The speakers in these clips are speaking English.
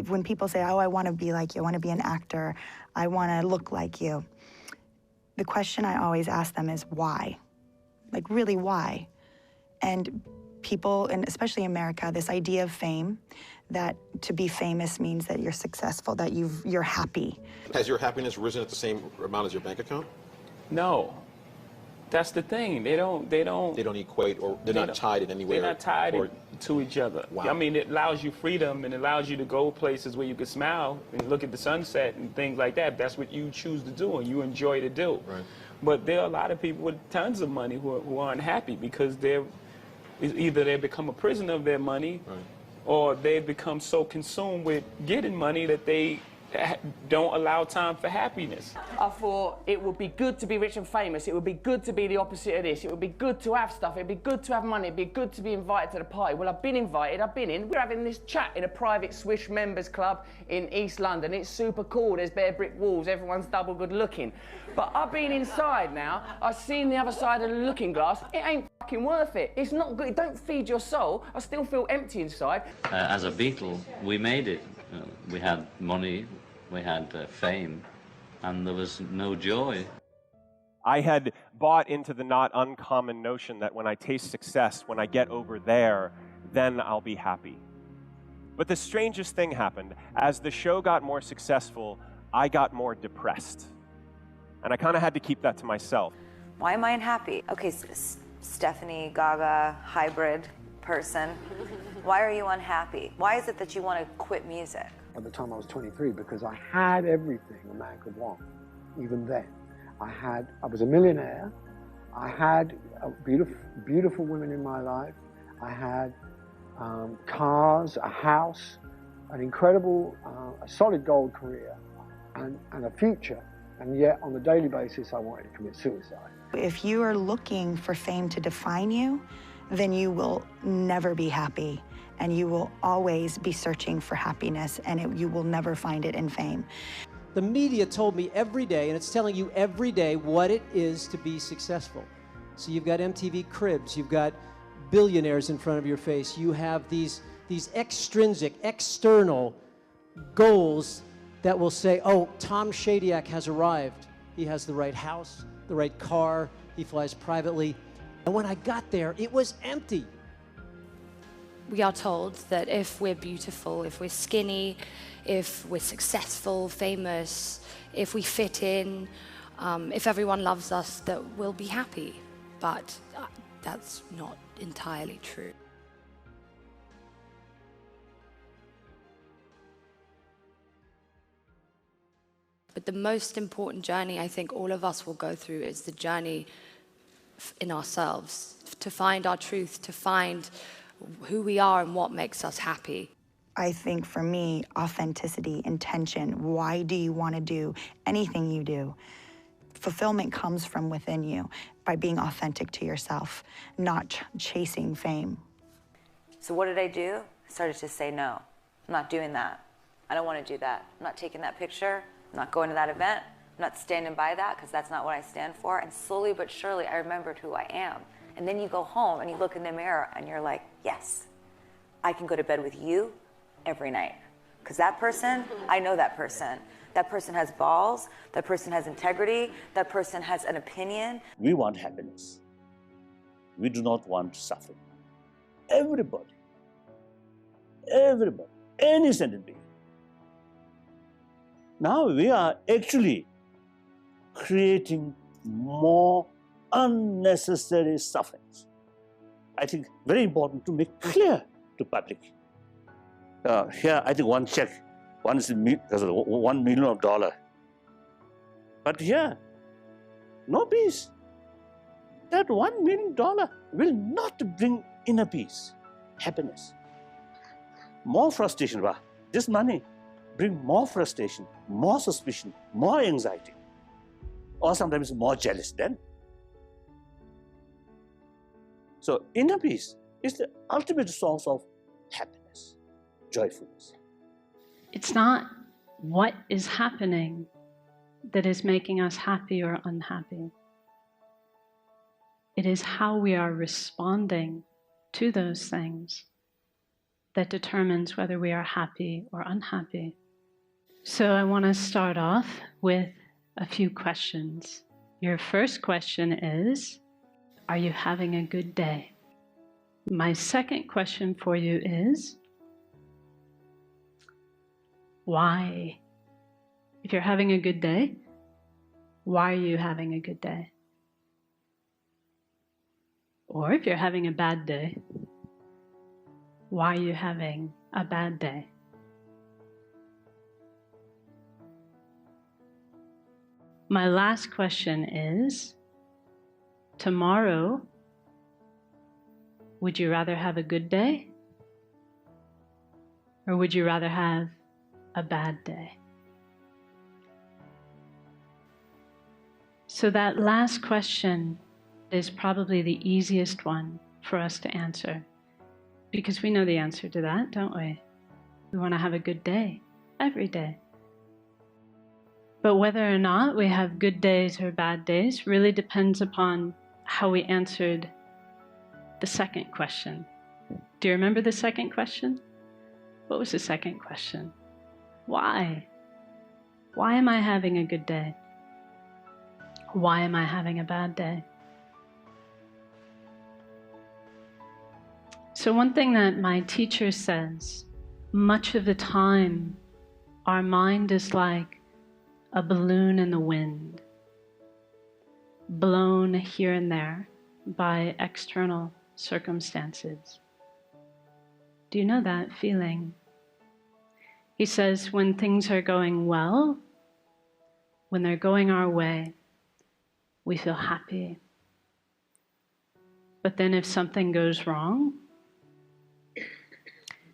when people say, oh, I want to be like you, I want to be an actor, I want to look like you, the question I always ask them is why? Like, really, why? And people, and especially America, this idea of fame, that to be famous means that you're successful, that you're happy. Has your happiness risen at the same amount as your bank account? No. That's the thing. They don't equate, or they're not tied in any way. They're not tied to each other. Wow. I mean, it allows you freedom and it allows you to go places where you can smile and look at the sunset and things like that. That's what you choose to do and you enjoy to do. Right. But there are a lot of people with tons of money who are unhappy because either they become a prisoner of their money, right, or they become so consumed with getting money that they don't allow time for happiness. I thought it would be good to be rich and famous. It would be good to be the opposite of this. It would be good to have stuff. It'd be good to have money. It'd be good to be invited to the party. Well, I've been invited. I've been in. We're having this chat in a private Swish members club in East London. It's super cool. There's bare brick walls. Everyone's double good looking. But I've been inside now. I've seen the other side of the looking glass. It ain't fucking worth it. It's not good. It don't feed your soul. I still feel empty inside. As a Beatle, we made it. We had money. We had fame, and there was no joy. I had bought into the not uncommon notion that when I taste success, when I get over there, then I'll be happy. But the strangest thing happened. As the show got more successful, I got more depressed. And I kind of had to keep that to myself. Why am I unhappy? Okay, Stephanie Gaga, hybrid person. Why are you unhappy? Why is it that you want to quit music? At the time I was 23, because I had everything a man could want. Even then, I was a millionaire. I had beautiful women in my life. I had cars, a house, an incredible, a solid gold career, and a future. And yet, on a daily basis, I wanted to commit suicide. If you are looking for fame to define you, then you will never be happy. And you will always be searching for happiness, and you will never find it in fame. The media told me every day, and it's telling you every day, what it is to be successful. So you've got MTV Cribs, you've got billionaires in front of your face, you have these extrinsic, external goals that will say, oh, Tom Shadyac has arrived. He has the right house, the right car, he flies privately. And when I got there, it was empty. We are told that if we're beautiful, if we're skinny, if we're successful, famous, if we fit in, if everyone loves us, that we'll be happy. But that's not entirely true. But the most important journey I think all of us will go through is the journey in ourselves, to find our truth, to find who we are and what makes us happy. I think for me, authenticity, intention, why do you want to do anything you do? Fulfillment comes from within you by being authentic to yourself, not chasing fame. So what did I do? I started to say no. I'm not doing that. I don't want to do that. I'm not taking that picture. I'm not going to that event. I'm not standing by that because that's not what I stand for. And slowly but surely, I remembered who I am. And then you go home and you look in the mirror and you're like, yes, I can go to bed with you every night. Because that person, I know that person. That person has balls, that person has integrity, that person has an opinion. We want happiness. We do not want suffering. Everybody, any sentient being. Now we are actually creating more unnecessary sufferings. I think very important to make clear to public. Here, I think one check, one is $1 million. But here, no peace. That $1 million will not bring inner peace, happiness. More frustration. This money bring more frustration, more suspicion, more anxiety, or sometimes more jealous then. So inner peace is the ultimate source of happiness, joyfulness. It's not what is happening that is making us happy or unhappy. It is how we are responding to those things that determines whether we are happy or unhappy. So I want to start off with a few questions. Your first question is, are you having a good day? My second question for you is, why? If you're having a good day, why are you having a good day? Or if you're having a bad day, why are you having a bad day? My last question is, tomorrow, would you rather have a good day? Or would you rather have a bad day? So that last question is probably the easiest one for us to answer, because we know the answer to that, don't we? We want to have a good day every day. But whether or not we have good days or bad days really depends upon how we answered the second question. Do you remember the second question? What was the second question? Why? Why am I having a good day? Why am I having a bad day? So one thing that my teacher says, much of the time, our mind is like a balloon in the wind, blown here and there by external circumstances. Do you know that feeling? He says when things are going well, when they're going our way, we feel happy. But then if something goes wrong,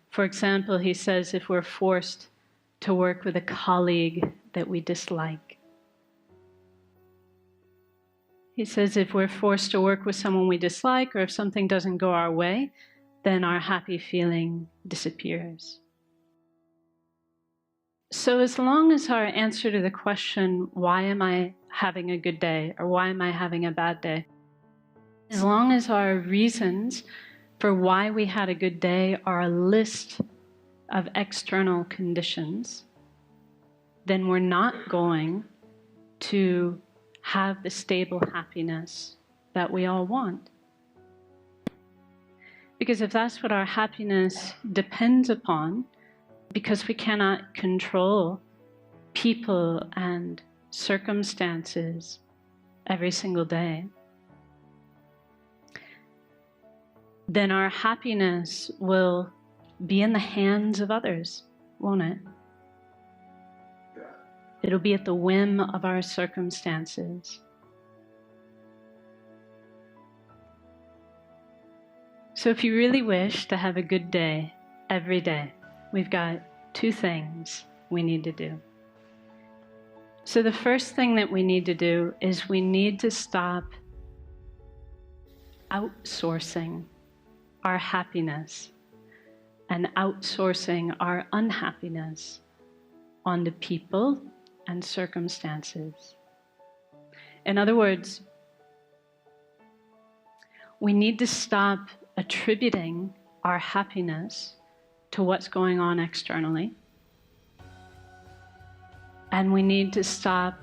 for example, he says if we're forced to work with a colleague that we dislike. He says if we're forced to work with someone we dislike, or if something doesn't go our way, then our happy feeling disappears. So as long as our answer to the question, why am I having a good day, or why am I having a bad day, as long as our reasons for why we had a good day are a list of external conditions, then we're not going to have the stable happiness that we all want. Because if that's what our happiness depends upon, because we cannot control people and circumstances every single day, then our happiness will be in the hands of others, won't it? It'll be at the whim of our circumstances. So if you really wish to have a good day every day, we've got two things we need to do. So the first thing that we need to do is we need to stop outsourcing our happiness and outsourcing our unhappiness onto people and circumstances. In other words, we need to stop attributing our happiness to what's going on externally, and we need to stop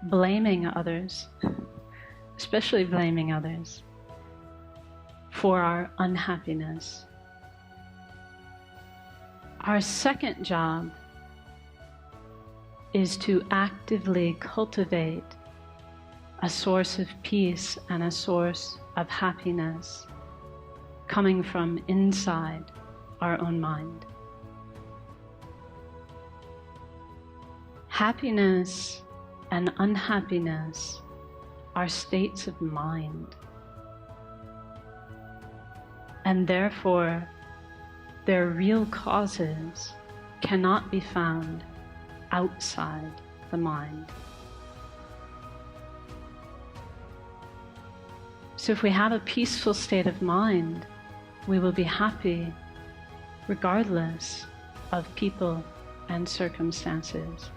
blaming others, especially blaming others, for our unhappiness. Our second job is to actively cultivate a source of peace and a source of happiness coming from inside our own mind. Happiness and unhappiness are states of mind, and therefore their real causes cannot be found outside the mind. So if we have a peaceful state of mind, we will be happy regardless of people and circumstances.